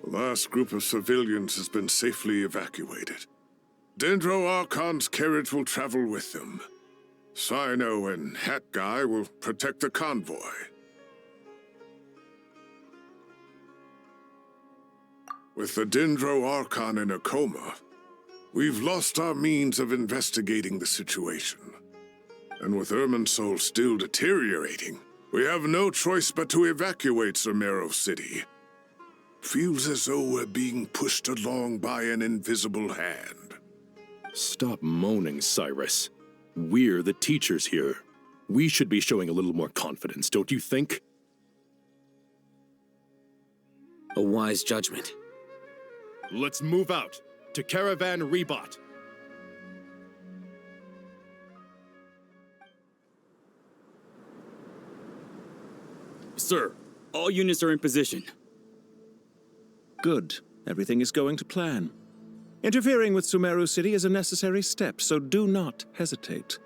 The last group of civilians has been safely evacuated. Dendro Archon's carriage will travel with them. Sino and Hat Guy will protect the convoy. With the Dendro Archon in a coma, we've lost our means of investigating the situation. And with Irminsul still deteriorating, we have no choice but to evacuate Sumeru City. Feels as though we're being pushed along by an invisible hand. Stop moaning, Cyrus. We're the teachers here. We should be showing a little more confidence, don't you think? A wise judgment. Let's move out to Caravan Rebot. Sir, all units are in position. Good. Everything is going to plan. Interfering with Sumeru City is a necessary step, so do not hesitate.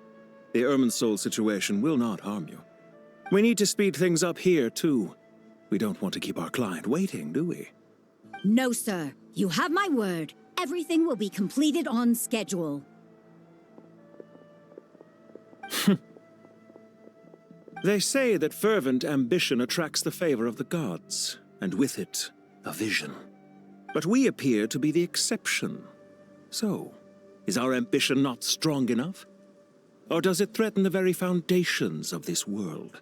The Irminsul situation will not harm you. We need to speed things up here, too. We don't want to keep our client waiting, do we? No, sir. You have my word. Everything will be completed on schedule. They say that fervent ambition attracts the favor of the gods, and with it, a vision. But we appear to be the exception. So, is our ambition not strong enough? Or does it threaten the very foundations of this world?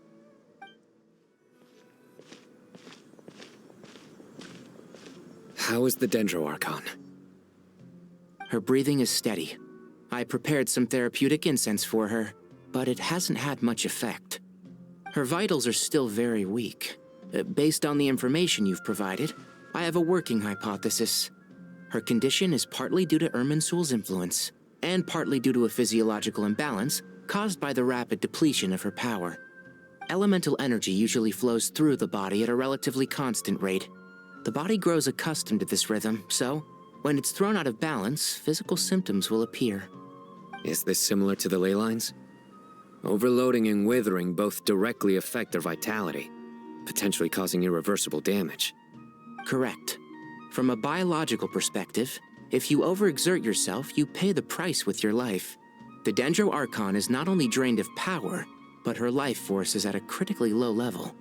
How is the Dendro Archon? Her breathing is steady. I prepared some therapeutic incense for her, but it hasn't had much effect. Her vitals are still very weak. Based on the information you've provided, I have a working hypothesis. Her condition is partly due to Irminsul's influence, and partly due to a physiological imbalance caused by the rapid depletion of her power. Elemental energy usually flows through the body at a relatively constant rate. The body grows accustomed to this rhythm, so when it's thrown out of balance, physical symptoms will appear. Is this similar to the ley lines? Overloading and withering both directly affect their vitality, potentially causing irreversible damage. Correct. From a biological perspective, if you overexert yourself, you pay the price with your life. The Dendro Archon is not only drained of power, but her life force is at a critically low level.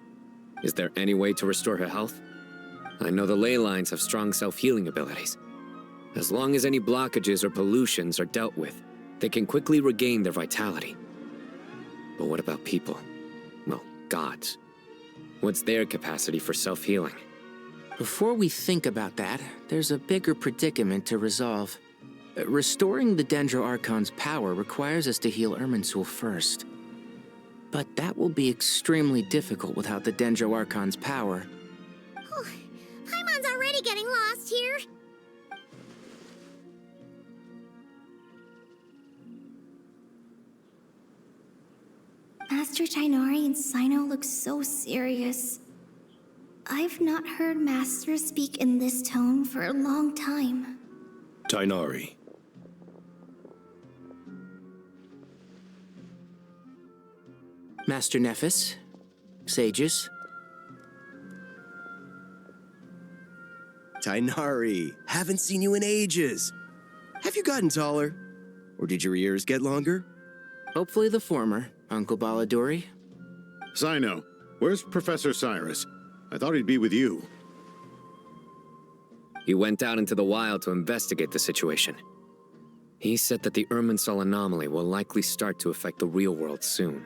Is there any way to restore her health? I know the ley lines have strong self-healing abilities. As long as any blockages or pollutions are dealt with, they can quickly regain their vitality. But what about people? Well, gods. What's their capacity for self-healing? Before we think about that, there's a bigger predicament to resolve. Restoring the Dendro Archon's power requires us to heal Irminsul first. But that will be extremely difficult without the Dendro Archon's power. Oh, Paimon's already getting lost here. Master Tighnari and Sino look so serious. I've not heard Master speak in this tone for a long time. Tighnari. Master Nephis, sages. Tighnari, haven't seen you in ages. Have you gotten taller? Or did your ears get longer? Hopefully the former, Uncle Baladuri. Sino, where's Professor Cyrus? I thought he'd be with you. He went out into the wild to investigate the situation. He said that the Irminsul anomaly will likely start to affect the real world soon.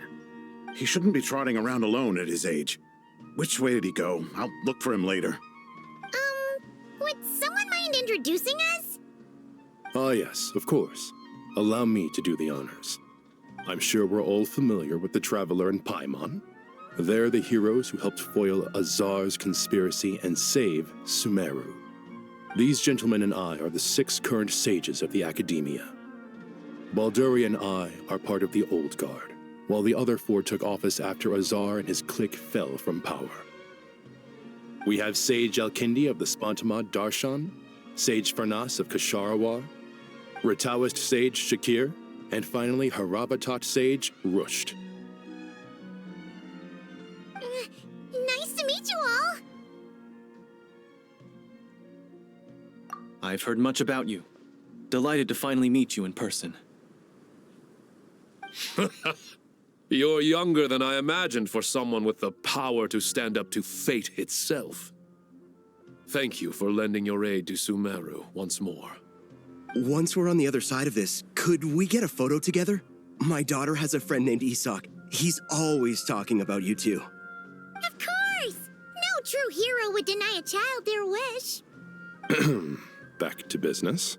He shouldn't be trotting around alone at his age. Which way did he go? I'll look for him later. Would someone mind introducing us? Ah yes, of course. Allow me to do the honors. I'm sure we're all familiar with the Traveler and Paimon. They're the heroes who helped foil Azar's conspiracy and save Sumeru. These gentlemen and I are the 6 current sages of the Academia. Balduri and I are part of the Old Guard, while the other 4 took office after Azar and his clique fell from power. We have Sage Elkindi of the Spontamad Darshan, Sage Farnas of Kasharawar, Rataoist Sage Shakir, and finally Harabatot Sage Rusht. missed you all! I've heard much about you. Delighted to finally meet you in person. You're younger than I imagined for someone with the power to stand up to fate itself. Thank you for lending your aid to Sumeru once more. Once we're on the other side of this, could we get a photo together? My daughter has a friend named Isak. He's always talking about you two. Of course! No true hero would deny a child their wish. Back to business.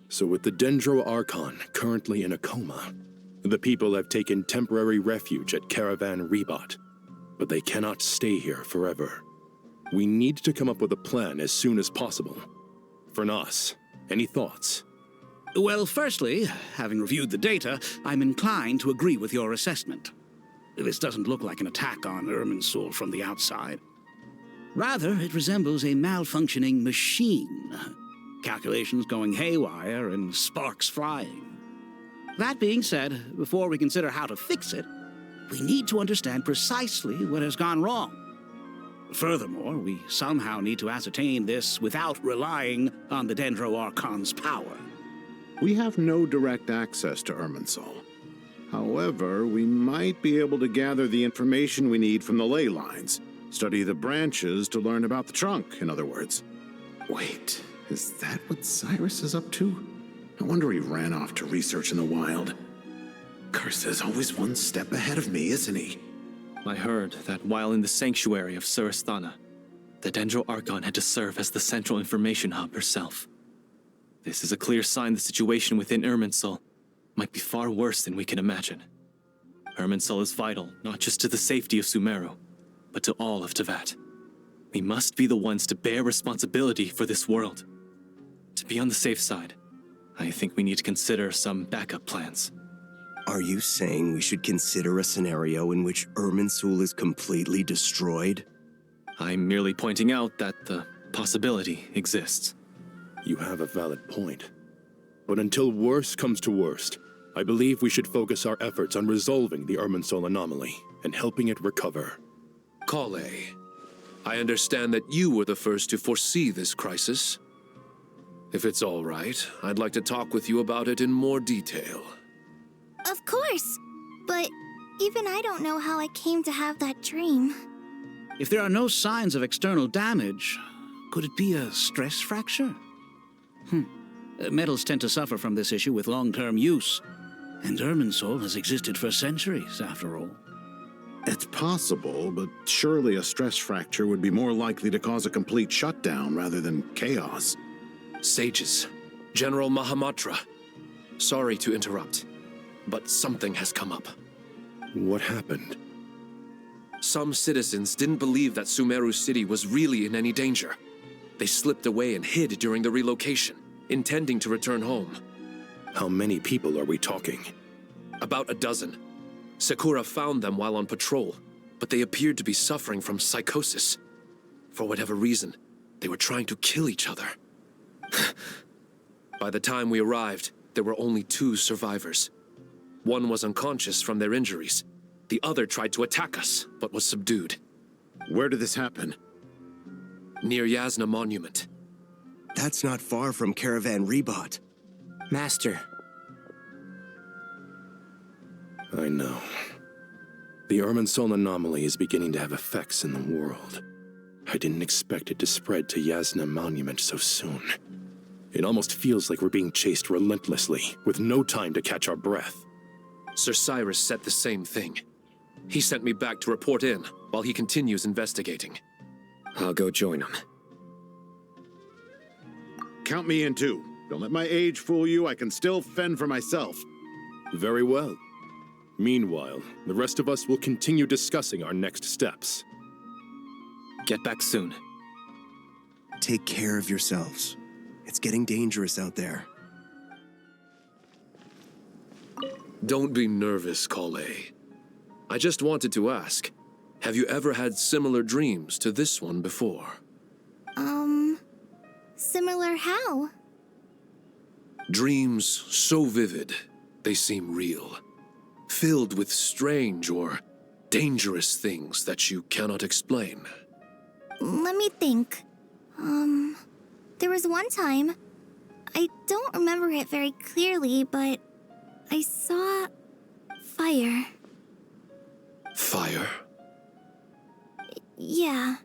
So with the Dendro Archon currently in a coma, the people have taken temporary refuge at Caravan Rebot, but they cannot stay here forever. We need to come up with a plan as soon as possible. For Nas, any thoughts? Well, firstly, having reviewed the data, I'm inclined to agree with your assessment. This doesn't look like an attack on Irminsul from the outside. Rather, it resembles a malfunctioning machine. Calculations going haywire and sparks flying. That being said, before we consider how to fix it, we need to understand precisely what has gone wrong. Furthermore, we somehow need to ascertain this without relying on the Dendro Archon's power. We have no direct access to Irminsul. However, we might be able to gather the information we need from the ley lines. Study the branches to learn about the trunk, in other words. Wait, is that what Cyrus is up to? No wonder he ran off to research in the wild. Curse's always one step ahead of me, isn't he? I heard that while in the sanctuary of Surasthana, the Dendro Archon had to serve as the central information hub herself. This is a clear sign the situation within Irminsul might be far worse than we can imagine. Irminsul is vital not just to the safety of Sumeru, but to all of Teyvat. We must be the ones to bear responsibility for this world. To be on the safe side, I think we need to consider some backup plans. Are you saying we should consider a scenario in which Irminsul is completely destroyed? I'm merely pointing out that the possibility exists. You have a valid point. But until worst comes to worst, I believe we should focus our efforts on resolving the Irminsul anomaly and helping it recover. Kale, I understand that you were the first to foresee this crisis. If it's all right, I'd like to talk with you about it in more detail. Of course, but even I don't know how I came to have that dream. If there are no signs of external damage, could it be a stress fracture? Metals tend to suffer from this issue with long-term use, and Irminsul has existed for centuries, after all. It's possible, but surely a stress fracture would be more likely to cause a complete shutdown rather than chaos. Sages, General Mahamatra, sorry to interrupt, but something has come up. What happened? Some citizens didn't believe that Sumeru City was really in any danger. They slipped away and hid during the relocation, intending to return home. How many people are we talking? About a dozen. Sakura found them while on patrol, but they appeared to be suffering from psychosis. For whatever reason, they were trying to kill each other. By the time we arrived, there were only 2 survivors. One was unconscious from their injuries. The other tried to attack us, but was subdued. Where did this happen? Near Yasna Monument. That's not far from Caravan Rebot. Master. I know. The Irminsul anomaly is beginning to have effects in the world. I didn't expect it to spread to Yasna Monument so soon. It almost feels like we're being chased relentlessly, with no time to catch our breath. Sir Cyrus said the same thing. He sent me back to report in, while he continues investigating. I'll go join him. Count me in too. Don't let my age fool you, I can still fend for myself. Very well. Meanwhile, the rest of us will continue discussing our next steps. Get back soon. Take care of yourselves. It's getting dangerous out there. Don't be nervous, Kale. I just wanted to ask, have you ever had similar dreams to this one before? Similar how? Dreams so vivid, they seem real. Filled with strange or dangerous things that you cannot explain. Let me think. There was one time, I don't remember it very clearly, but I saw fire. Fire? Yeah.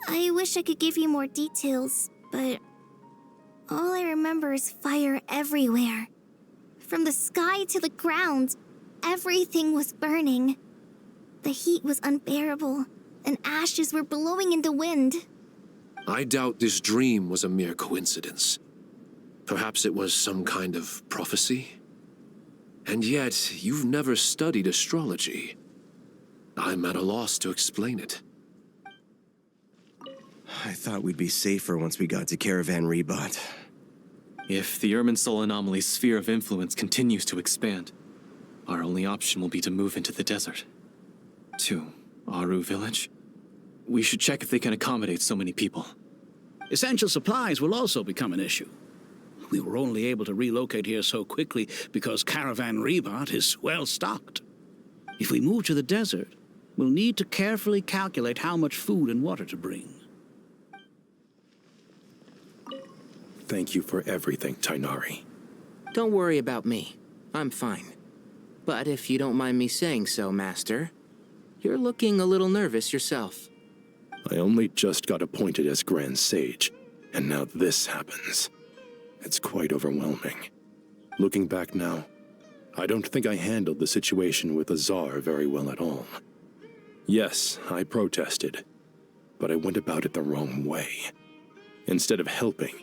I wish I could give you more details, but all I remember is fire everywhere. From the sky to the ground, everything was burning. The heat was unbearable, and ashes were blowing in the wind. I doubt this dream was a mere coincidence. Perhaps it was some kind of prophecy? And yet, you've never studied astrology. I'm at a loss to explain it. I thought we'd be safer once we got to Caravan Rebot. If the Irminsul anomaly's sphere of influence continues to expand, our only option will be to move into the desert. To Aru village? We should check if they can accommodate so many people. Essential supplies will also become an issue. We were only able to relocate here so quickly because Caravan Rebot is well stocked. If we move to the desert, we'll need to carefully calculate how much food and water to bring. Thank you for everything, Tainari. Don't worry about me. I'm fine. But if you don't mind me saying so, Master, you're looking a little nervous yourself. I only just got appointed as Grand Sage, and now this happens. It's quite overwhelming. Looking back now, I don't think I handled the situation with Azar very well at all. Yes, I protested, but I went about it the wrong way. Instead of helping,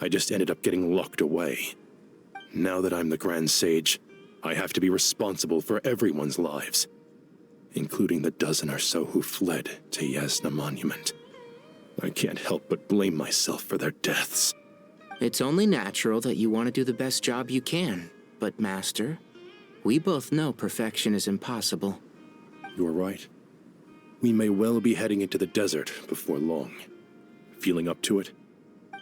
I just ended up getting locked away. Now that I'm the Grand Sage, I have to be responsible for everyone's lives, including the dozen or so who fled to Yasna Monument. I can't help but blame myself for their deaths. It's only natural that you want to do the best job you can, but Master, we both know perfection is impossible. You're right. We may well be heading into the desert before long. Feeling up to it?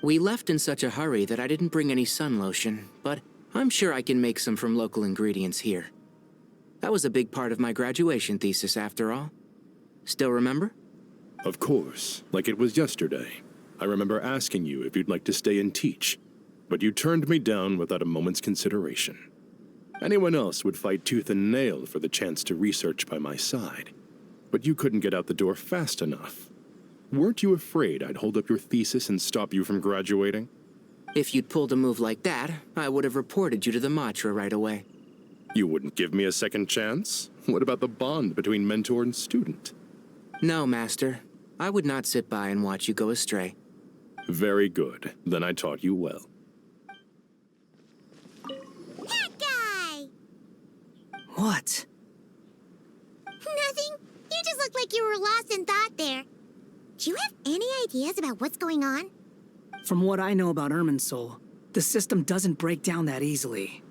We left in such a hurry that I didn't bring any sun lotion, but I'm sure I can make some from local ingredients here. That was a big part of my graduation thesis, after all. Still remember? Of course, like it was yesterday. I remember asking you if you'd like to stay and teach, but you turned me down without a moment's consideration. Anyone else would fight tooth and nail for the chance to research by my side, but you couldn't get out the door fast enough. Weren't you afraid I'd hold up your thesis and stop you from graduating? If you'd pulled a move like that, I would have reported you to the Matra right away. You wouldn't give me a second chance? What about the bond between mentor and student? No, Master. I would not sit by and watch you go astray. Very good. Then I taught you well. That guy! What? Nothing. You just looked like you were lost in thought there. Do you have any ideas about what's going on? From what I know about Irminsul, the system doesn't break down that easily.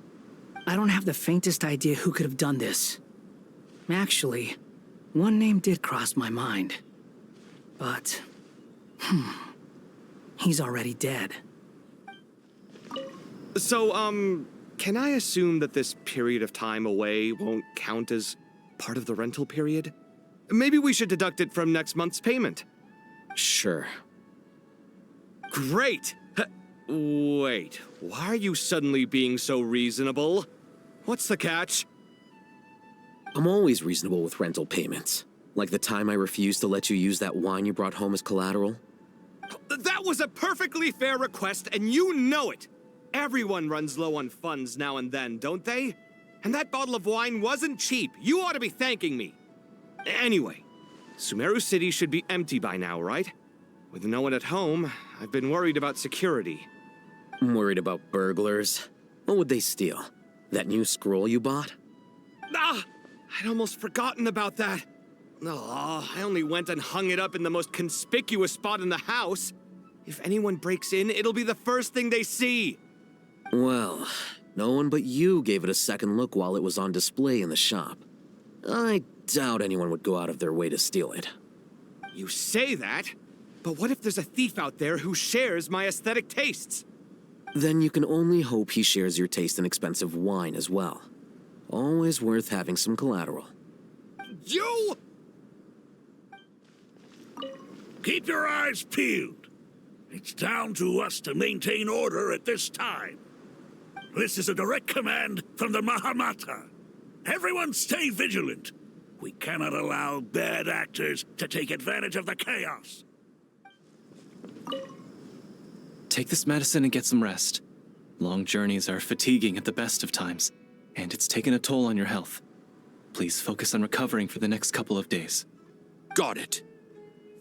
I don't have the faintest idea who could have done this. Actually, one name did cross my mind. But, he's already dead. So, can I assume that this period of time away won't count as part of the rental period? Maybe we should deduct it from next month's payment. Sure. Great! Wait, why are you suddenly being so reasonable? What's the catch? I'm always reasonable with rental payments. Like the time I refused to let you use that wine you brought home as collateral. That was a perfectly fair request, and you know it! Everyone runs low on funds now and then, don't they? And that bottle of wine wasn't cheap. You ought to be thanking me. Anyway, Sumeru City should be empty by now, right? With no one at home, I've been worried about security. I'm worried about burglars. What would they steal? That new scroll you bought? Ah! I'd almost forgotten about that. Oh, I only went and hung it up in the most conspicuous spot in the house. If anyone breaks in, it'll be the first thing they see. Well, no one but you gave it a second look while it was on display in the shop. I doubt anyone would go out of their way to steal it. You say that, but what if there's a thief out there who shares my aesthetic tastes? Then you can only hope he shares your taste in expensive wine as well. Always worth having some collateral. You! Keep your eyes peeled. It's down to us to maintain order at this time. This is a direct command from the Mahamata. Everyone stay vigilant. We cannot allow bad actors to take advantage of the chaos. Take this medicine and get some rest. Long journeys are fatiguing at the best of times, and it's taken a toll on your health. Please focus on recovering for the next couple of days. Got it.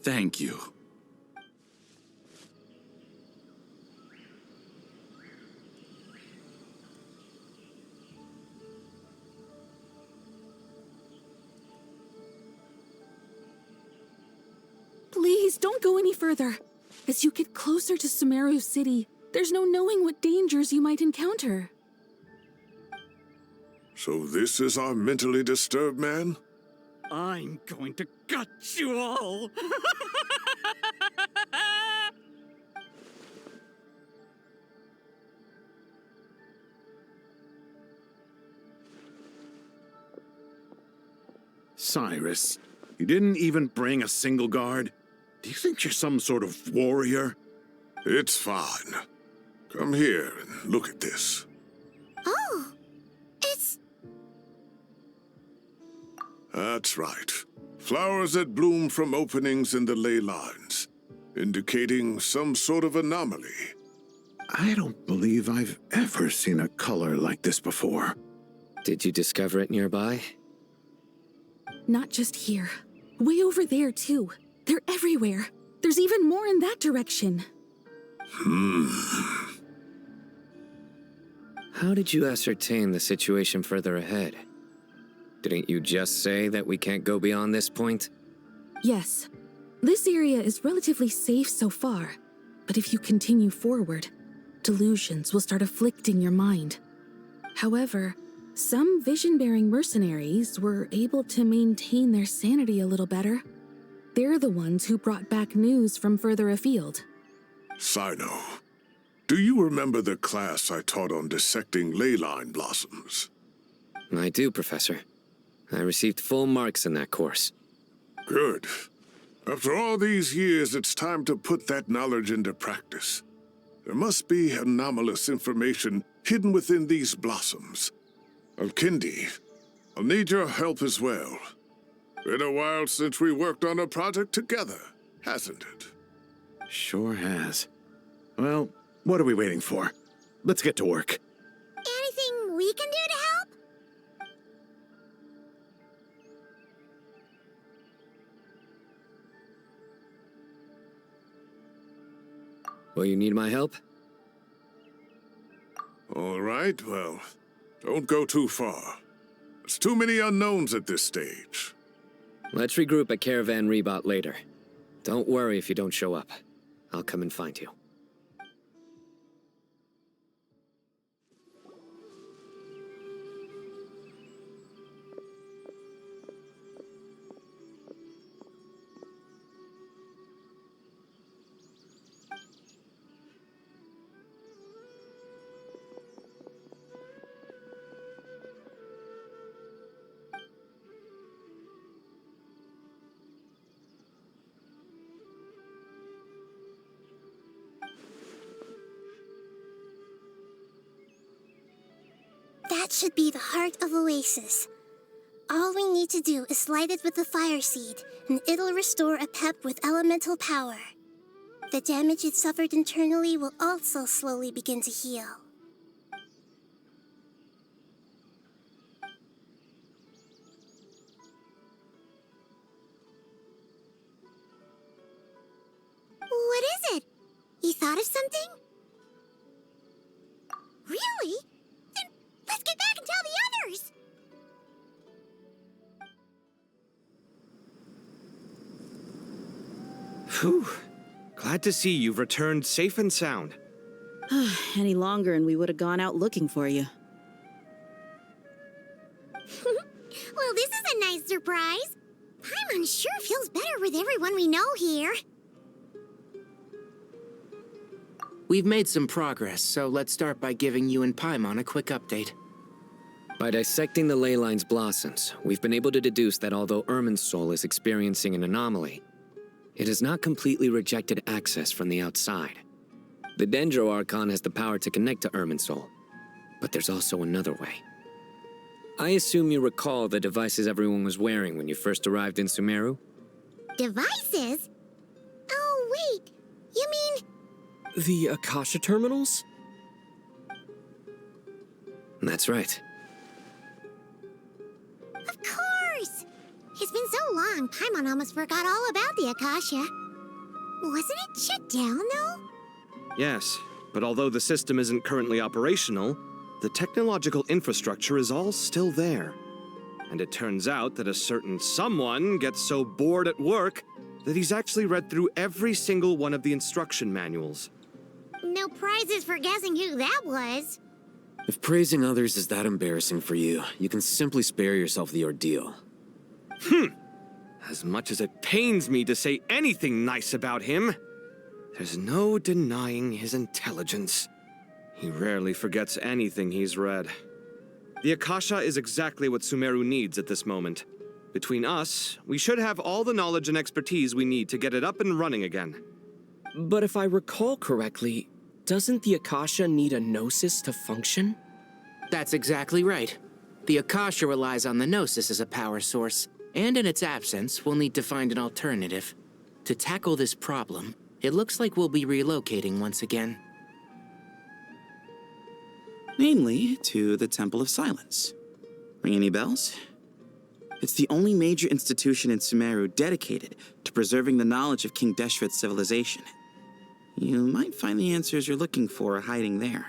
Thank you. Please, don't go any further. As you get closer to Sumeru City, there's no knowing what dangers you might encounter. So this is our mentally disturbed man? I'm going to gut you all! Cyrus, you didn't even bring a single guard? Do you think you're some sort of warrior? It's fine. Come here and look at this. Oh, it's... That's right. Flowers that bloom from openings in the ley lines, indicating some sort of anomaly. I don't believe I've ever seen a color like this before. Did you discover it nearby? Not just here. Way over there, too. They're everywhere. There's even more in that direction. How did you ascertain the situation further ahead? Didn't you just say that we can't go beyond this point? Yes. This area is relatively safe so far, but if you continue forward, delusions will start afflicting your mind. However, some vision-bearing mercenaries were able to maintain their sanity a little better. They're the ones who brought back news from further afield. Sino, do you remember the class I taught on dissecting ley line blossoms? I do, Professor. I received full marks in that course. Good. After all these years, it's time to put that knowledge into practice. There must be anomalous information hidden within these blossoms. Alkindi, I'll need your help as well. Been a while since we worked on a project together, hasn't it? Sure has. Well, what are we waiting for? Let's get to work. Anything we can do to help? Will you need my help? All right, well, don't go too far. There's too many unknowns at this stage. Let's regroup at Caravan Rebot later. Don't worry if you don't show up. I'll come and find you. That should be the heart of Oasis. All we need to do is light it with the fire seed, and it'll restore a pep with elemental power. The damage it suffered internally will also slowly begin to heal. What is it? You thought of something? Really? Then let's get back and tell the others! Whew. Glad to see you've returned safe and sound. Any longer and we would have gone out looking for you. Well, this is a nice surprise. Paimon sure feels better with everyone we know here. We've made some progress, so let's start by giving you and Paimon a quick update. By dissecting the ley line's blossoms, we've been able to deduce that although Irmin's soul is experiencing an anomaly, It has not completely rejected access from the outside. The Dendro Archon has the power to connect to Irminsul, but there's also another way. I assume you recall the devices everyone was wearing when you first arrived in Sumeru? Devices? Oh, wait. You mean... The Akasha terminals? That's right. Of course! It's been so long, Paimon almost forgot all about the Akasha. Wasn't it shut down, though? Yes, but although the system isn't currently operational, the technological infrastructure is all still there. And it turns out that a certain someone gets so bored at work that he's actually read through every single one of the instruction manuals. No prizes for guessing who that was. If praising others is that embarrassing for you, you can simply spare yourself the ordeal. As much as it pains me to say anything nice about him, there's no denying his intelligence. He rarely forgets anything he's read. The Akasha is exactly what Sumeru needs at this moment. Between us, we should have all the knowledge and expertise we need to get it up and running again. But if I recall correctly, doesn't the Akasha need a Gnosis to function? That's exactly right. The Akasha relies on the Gnosis as a power source, and in its absence, we'll need to find an alternative. To tackle this problem, it looks like we'll be relocating once again. Namely, to the Temple of Silence. Ring any bells? It's the only major institution in Sumeru dedicated to preserving the knowledge of King Deshret's civilization. You might find the answers you're looking for hiding there.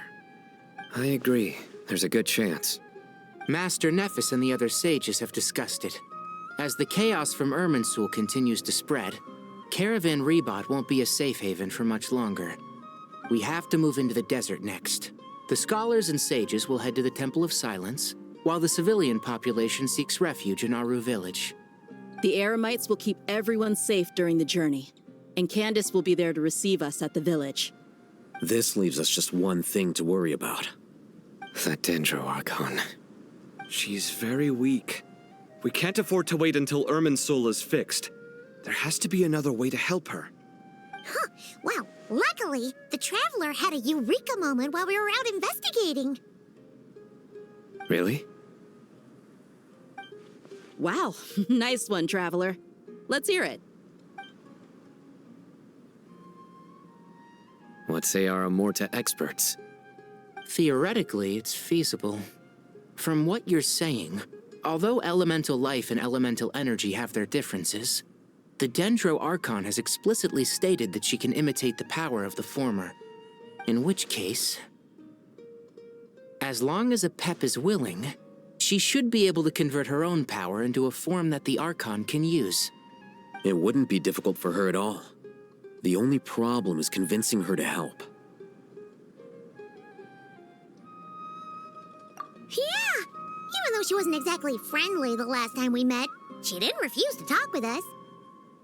I agree. There's a good chance. Master Nephis and the other sages have discussed it. As the chaos from Irminsul continues to spread, Caravan Rebot won't be a safe haven for much longer. We have to move into the desert next. The scholars and sages will head to the Temple of Silence, while the civilian population seeks refuge in Aru village. The Eremites will keep everyone safe during the journey, and Candace will be there to receive us at the village. This leaves us just one thing to worry about. That Dendro Archon. She's very weak. We can't afford to wait until Irminsul is fixed. There has to be another way to help her. Huh. Well, luckily, the Traveler had a eureka moment while we were out investigating. Really? Wow, nice one, Traveler. Let's hear it. What say our Amorta experts? Theoretically, it's feasible. From what you're saying, although elemental life and elemental energy have their differences, the Dendro Archon has explicitly stated that she can imitate the power of the former. In which case, as long as Apep is willing, she should be able to convert her own power into a form that the Archon can use. It wouldn't be difficult for her at all. The only problem is convincing her to help. Yeah! Even though she wasn't exactly friendly the last time we met, she didn't refuse to talk with us.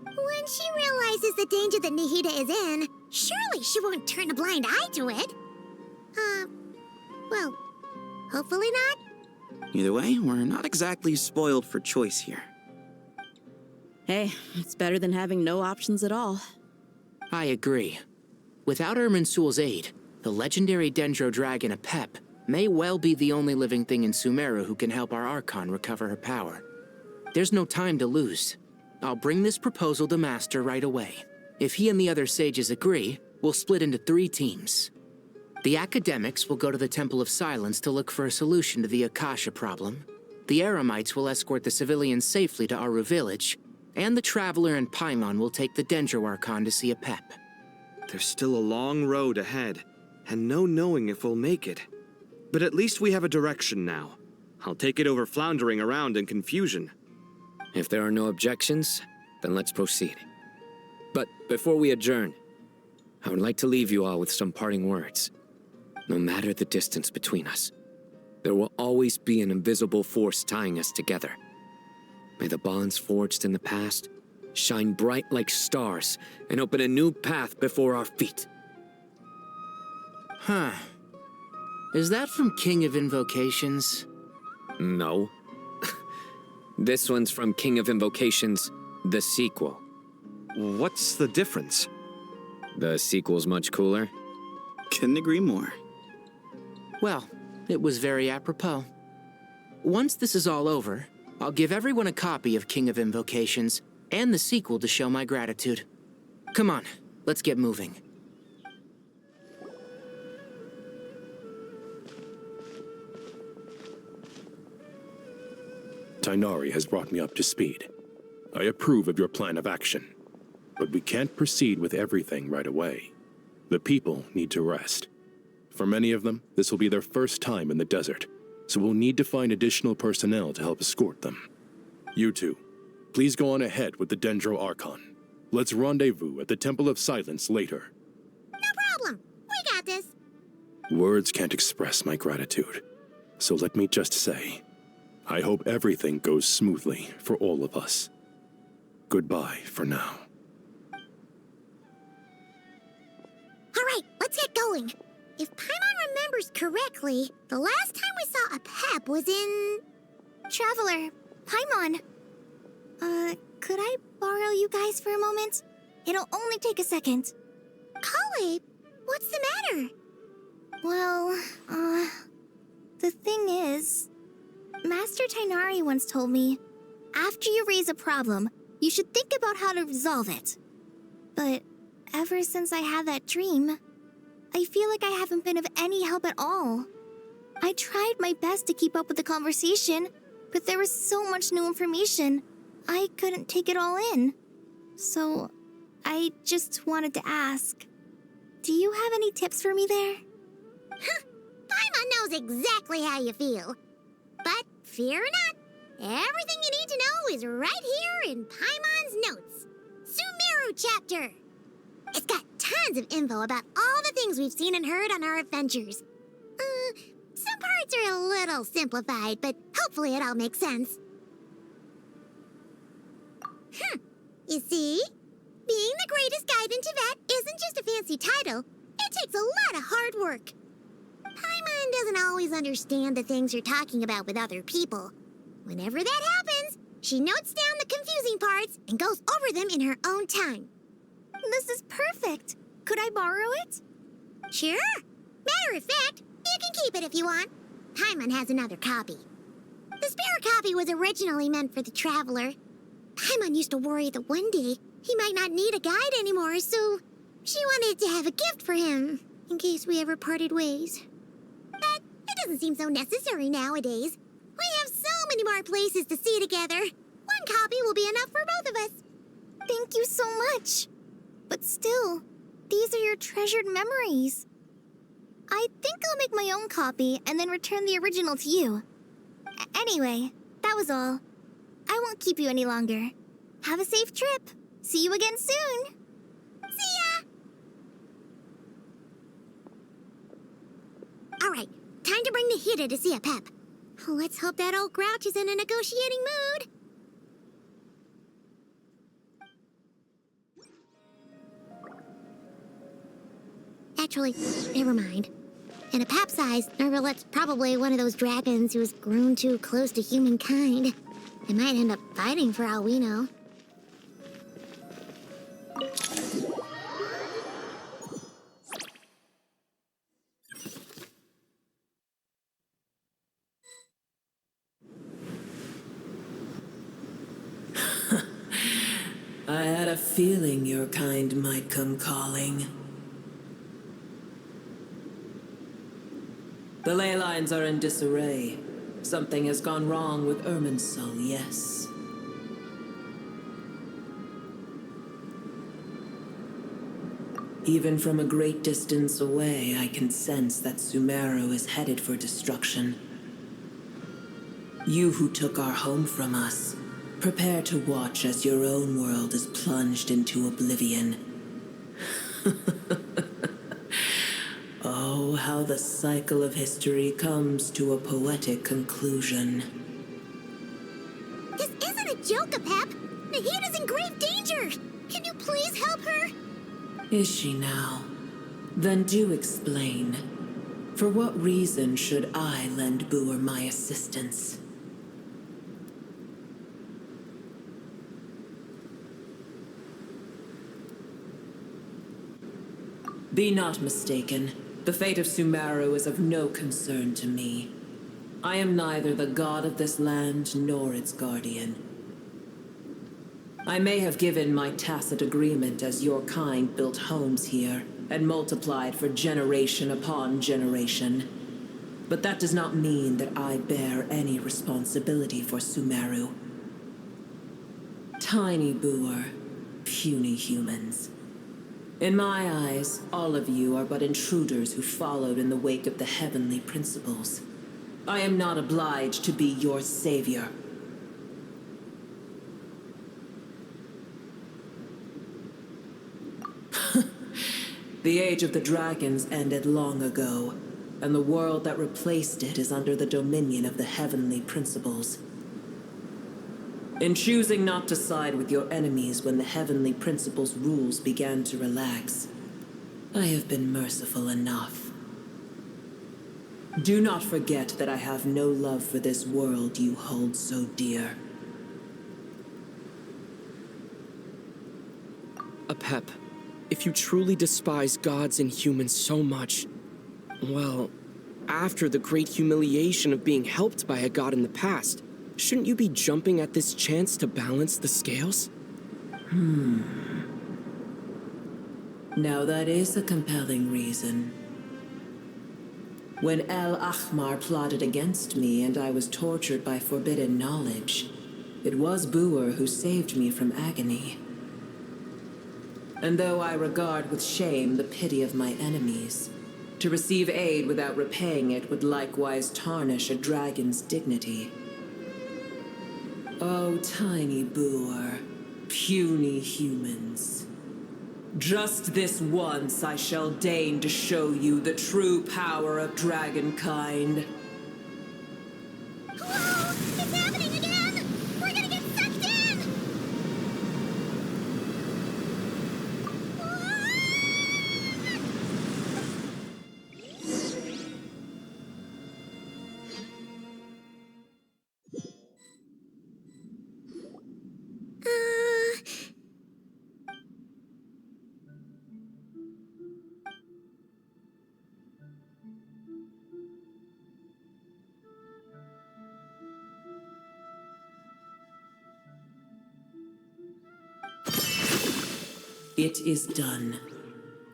When she realizes the danger that Nahida is in, surely she won't turn a blind eye to it. Well, hopefully not. Either way, we're not exactly spoiled for choice here. Hey, it's better than having no options at all. I agree. Without Irminsul's aid, the legendary Dendro Dragon Apep may well be the only living thing in Sumeru who can help our Archon recover her power. There's no time to lose. I'll bring this proposal to Master right away. If he and the other sages agree, we'll split into 3 teams. The academics will go to the Temple of Silence to look for a solution to the Akasha problem. The Eremites will escort the civilians safely to Aru village, and the Traveler and Paimon will take the Dendro Archon to see Apep. There's still a long road ahead, and no knowing if we'll make it. But at least we have a direction now. I'll take it over floundering around in confusion. If there are no objections, then let's proceed. But before we adjourn, I would like to leave you all with some parting words. No matter the distance between us, there will always be an invisible force tying us together. May the bonds forged in the past shine bright like stars and open a new path before our feet. Huh. Is that from King of Invocations? No. This one's from King of Invocations, the sequel. what's the difference? The sequel's much cooler. Couldn't agree more. Well, it was very apropos. Once this is all over, I'll give everyone a copy of King of Invocations and the sequel to show my gratitude. Come on, let's get moving. Tighnari has brought me up to speed. I approve of your plan of action, but we can't proceed with everything right away. The people need to rest. For many of them, this will be their first time in the desert, so we'll need to find additional personnel to help escort them. You two, please go on ahead with the Dendro Archon. Let's rendezvous at the Temple of Silence later. No problem. We got this. Words can't express my gratitude, so let me just say, I hope everything goes smoothly for all of us. Goodbye for now. All right, let's get going. If Paimon remembers correctly, the last time we saw a Pep was in... Traveler, Paimon. Could I borrow you guys for a moment? It'll only take a second. Kale, what's the matter? Well, the thing is, Master Tighnari once told me, after you raise a problem, you should think about how to resolve it. But ever since I had that dream, I feel like I haven't been of any help at all. I tried my best to keep up with the conversation, but there was so much new information, I couldn't take it all in. So, I just wanted to ask, do you have any tips for me there? Huh, Paimon knows exactly how you feel. But fear not, everything you need to know is right here in Paimon's notes. Sumeru chapter. It's got tons of info about all the things we've seen and heard on our adventures. Some parts are a little simplified, but hopefully it all makes sense. You see? Being the greatest guide in Tibet isn't just a fancy title. It takes a lot of hard work. Paimon doesn't always understand the things you're talking about with other people. Whenever that happens, she notes down the confusing parts and goes over them in her own time. This is perfect. Could I borrow it? Sure. Matter of fact, you can keep it if you want. Paimon has another copy. The spare copy was originally meant for the traveler. Paimon used to worry that one day he might not need a guide anymore, so she wanted to have a gift for him, in case we ever parted ways. But it doesn't seem so necessary nowadays. We have so many more places to see together. One copy will be enough for both of us. Thank you so much. But still, these are your treasured memories. I think I'll make my own copy and then return the original to you. Anyway, that was all. I won't keep you any longer. Have a safe trip. See you again soon. See ya! All right, time to bring Nahida to see a Pep. Let's hope that old grouch is in a negotiating mood. Actually, never mind. In a Pep size, Nervalet's probably one of those dragons who has grown too close to humankind. They might end up fighting for all we know. I had a feeling your kind might come calling. The ley lines are in disarray. Something has gone wrong with Irminsul, yes. Even from a great distance away, I can sense that Sumeru is headed for destruction. You who took our home from us, prepare to watch as your own world is plunged into oblivion. Oh, how the cycle of history comes to a poetic conclusion. This isn't a joke, Pep. Nahida's in grave danger. Can you please help her? Is she now? Then do explain. For what reason should I lend Boer my assistance? Be not mistaken. The fate of Sumeru is of no concern to me. I am neither the god of this land nor its guardian. I may have given my tacit agreement as your kind built homes here and multiplied for generation upon generation. But that does not mean that I bear any responsibility for Sumeru. Tiny Boer, puny humans. In my eyes, all of you are but intruders who followed in the wake of the heavenly principles. I am not obliged to be your savior. The age of the dragons ended long ago, and the world that replaced it is under the dominion of the heavenly principles. In choosing not to side with your enemies when the heavenly principles' rules began to relax, I have been merciful enough. Do not forget that I have no love for this world you hold so dear. Apep, if you truly despise gods and humans so much, well, after the great humiliation of being helped by a god in the past, shouldn't you be jumping at this chance to balance the scales? Now that is a compelling reason. When El Ahmar plotted against me and I was tortured by forbidden knowledge, it was Boer who saved me from agony. And though I regard with shame the pity of my enemies, to receive aid without repaying it would likewise tarnish a dragon's dignity. Oh, tiny Boer, puny humans. Just this once I shall deign to show you the true power of dragonkind. Whoa! It's happening again! We're gonna get sucked in! It is done.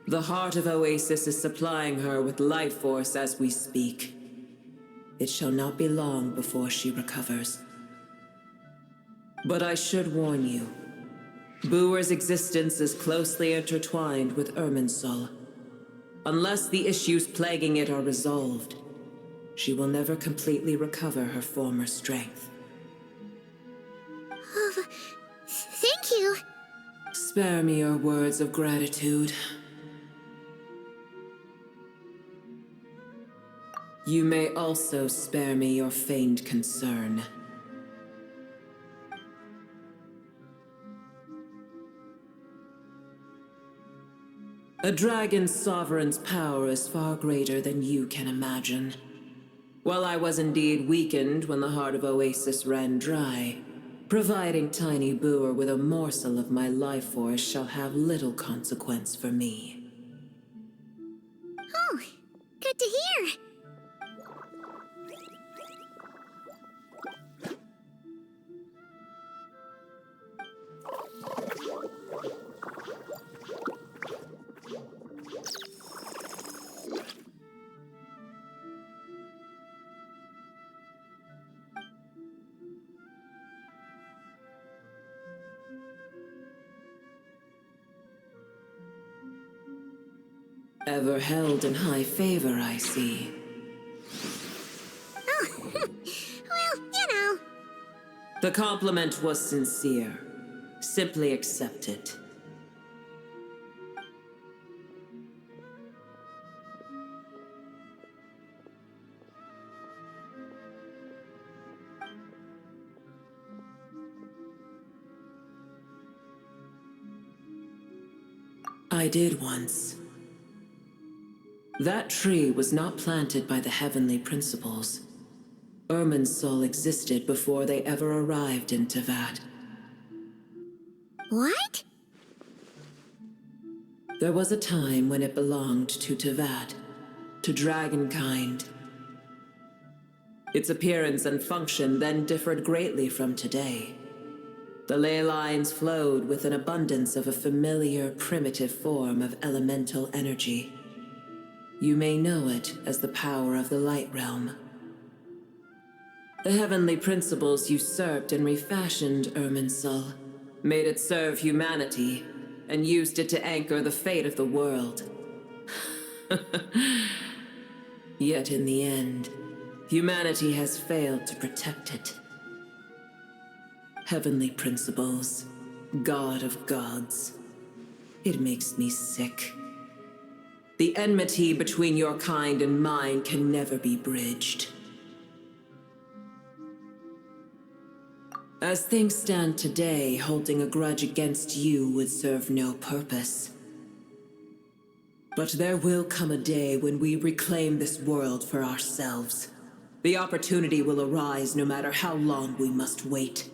The heart of Oasis is supplying her with life force as we speak. It shall not be long before she recovers. But I should warn you. Boer's existence is closely intertwined with Irminsul. Unless the issues plaguing it are resolved, she will never completely recover her former strength. Oh, thank you. Spare me your words of gratitude. You may also spare me your feigned concern. A dragon's sovereign's power is far greater than you can imagine. While I was indeed weakened when the heart of Oasis ran dry, providing Tiny Boer with a morsel of my life force shall have little consequence for me. Oh, good to hear. Ever held in high favor, I see. Oh, well, you know. The compliment was sincere. Simply accept it. I did once. That tree was not planted by the heavenly principles. Irminsul existed before they ever arrived in Teyvat. What? There was a time when it belonged to Tevat, to dragonkind. Its appearance and function then differed greatly from today. The ley lines flowed with an abundance of a familiar, primitive form of elemental energy. You may know it as the power of the Light Realm. The heavenly principles usurped and refashioned Irminsul, made it serve humanity, and used it to anchor the fate of the world. Yet in the end, humanity has failed to protect it. Heavenly principles, God of gods. It makes me sick. The enmity between your kind and mine can never be bridged. As things stand today, holding a grudge against you would serve no purpose. But there will come a day when we reclaim this world for ourselves. The opportunity will arise no matter how long we must wait.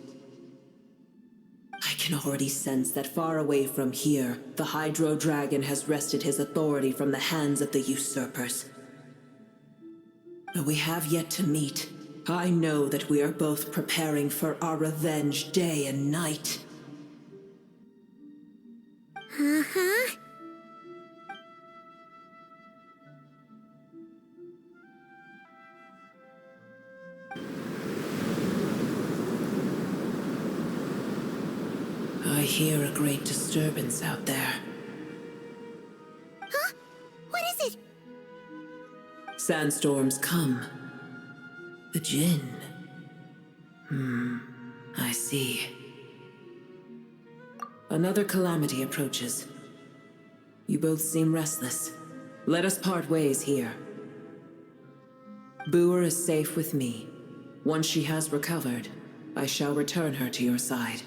I can already sense that far away from here, the Hydro Dragon has wrested his authority from the hands of the usurpers. Though we have yet to meet, I know that we are both preparing for our revenge day and night. Uh-huh. I hear a great disturbance out there. Huh? What is it? Sandstorms come. The Jinn. I see. Another calamity approaches. You both seem restless. Let us part ways here. Boer is safe with me. Once she has recovered, I shall return her to your side.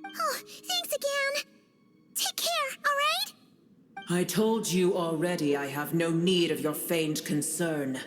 Oh, thanks again. Take care, all right? I told you already I have no need of your feigned concern.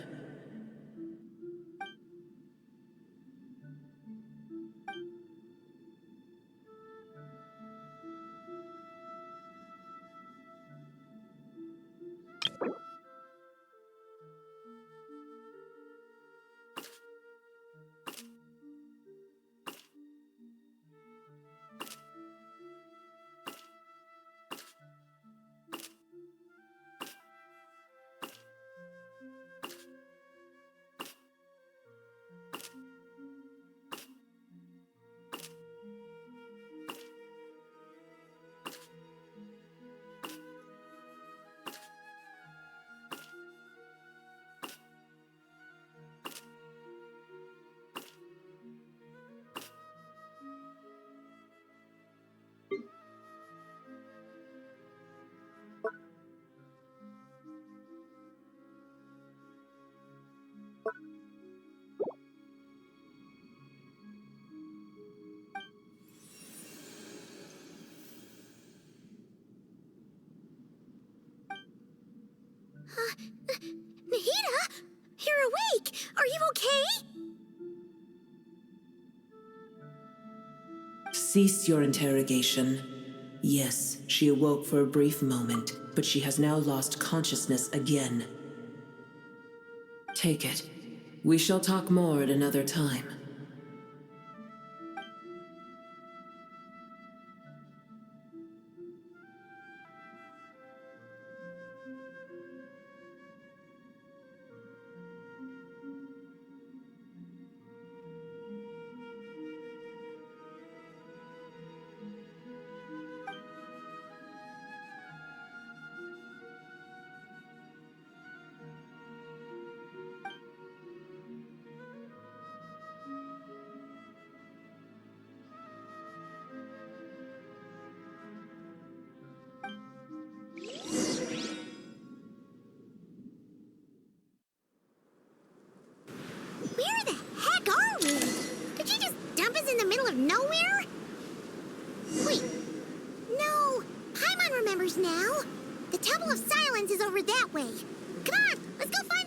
Nahida? You're awake! Are you okay? Cease your interrogation. Yes, she awoke for a brief moment, but she has now lost consciousness again. Take it. We shall talk more at another time. Where the heck are we? Did you just dump us in the middle of nowhere? Wait. No. Paimon remembers now. The Temple of Silence is over that way. Come on, let's go find